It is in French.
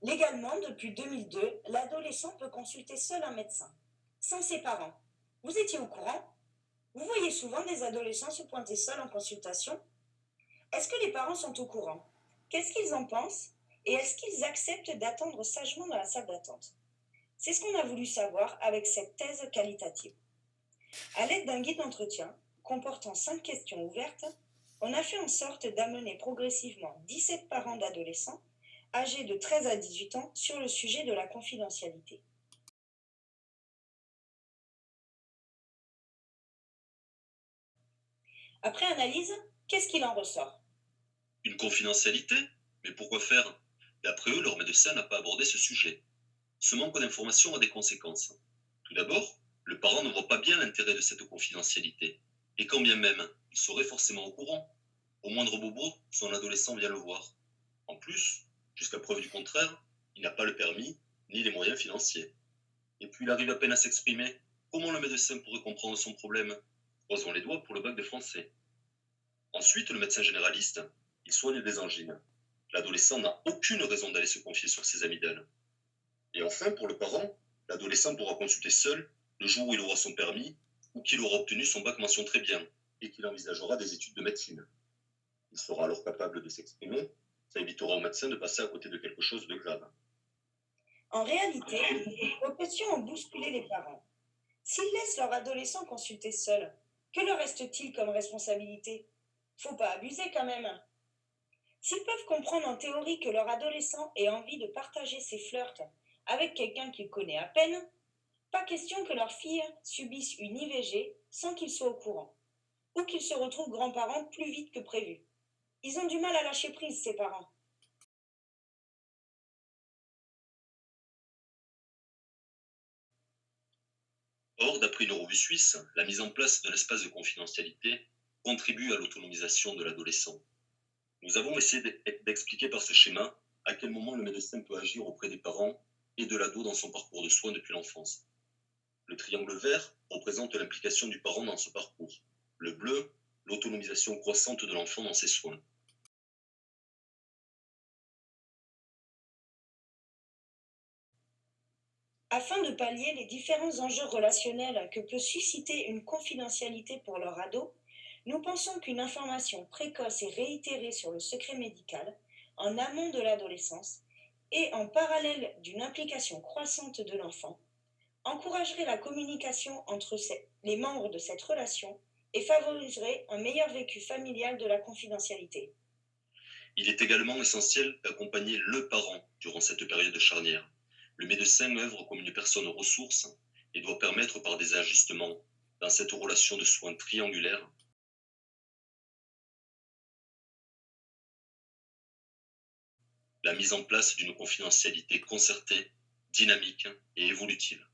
Légalement, depuis 2002, l'adolescent peut consulter seul un médecin, sans ses parents. Vous étiez au courant? Vous voyez souvent des adolescents se pointer seuls en consultation? Est-ce que les parents sont au courant? Qu'est-ce qu'ils en pensent? Et est-ce qu'ils acceptent d'attendre sagement dans la salle d'attente? C'est ce qu'on a voulu savoir avec cette thèse qualitative. À l'aide d'un guide d'entretien, comportant 5 questions ouvertes, on a fait en sorte d'amener progressivement 17 parents d'adolescents âgés de 13 à 18 ans sur le sujet de la confidentialité. Après analyse, qu'est-ce qu'il en ressort? Une confidentialité? Mais pourquoi faire? D'après eux, leur médecin n'a pas abordé ce sujet. Ce manque d'information a des conséquences. Tout d'abord, le parent ne voit pas bien l'intérêt de cette confidentialité. Et quand bien même, il serait forcément au courant. Au moindre bobo, son adolescent vient le voir. En plus, jusqu'à preuve du contraire, il n'a pas le permis ni les moyens financiers. Et puis il arrive à peine à s'exprimer. Comment le médecin pourrait comprendre son problème? Croisons les doigts pour le bac de français. Ensuite, le médecin généraliste, il soigne des angines. L'adolescent n'a aucune raison d'aller se confier sur ses amygdales. Et enfin, pour le parent, l'adolescent pourra consulter seul le jour où il aura son permis ou qu'il aura obtenu son bac mention très bien et qu'il envisagera des études de médecine. Il sera alors capable de s'exprimer, ça évitera au médecin de passer à côté de quelque chose de grave. En réalité, vos questions ont bousculé les parents. S'ils laissent leur adolescent consulter seul, que leur reste-t-il comme responsabilité? Faut pas abuser quand même. S'ils peuvent comprendre en théorie que leur adolescent ait envie de partager ses flirts avec quelqu'un qu'il connaît à peine, pas question que leur fille subisse une IVG sans qu'ils soient au courant, ou qu'ils se retrouvent grands-parents plus vite que prévu. Ils ont du mal à lâcher prise, ces parents. Or, d'après une revue suisse, la mise en place d'un espace de confidentialité contribue à l'autonomisation de l'adolescent. Nous avons essayé d'expliquer par ce schéma à quel moment le médecin peut agir auprès des parents et de l'ado dans son parcours de soins depuis l'enfance. Le triangle vert représente l'implication du parent dans ce parcours. Le bleu, l'autonomisation croissante de l'enfant dans ses soins. Afin de pallier les différents enjeux relationnels que peut susciter une confidentialité pour leur ado, nous pensons qu'une information précoce et réitérée sur le secret médical, en amont de l'adolescence, et en parallèle d'une implication croissante de l'enfant, encouragerait la communication entre les membres de cette relation et favoriserait un meilleur vécu familial de la confidentialité. Il est également essentiel d'accompagner le parent durant cette période charnière. Le médecin œuvre comme une personne ressource et doit permettre par des ajustements dans cette relation de soins triangulaire la mise en place d'une confidentialité concertée, dynamique et évolutive.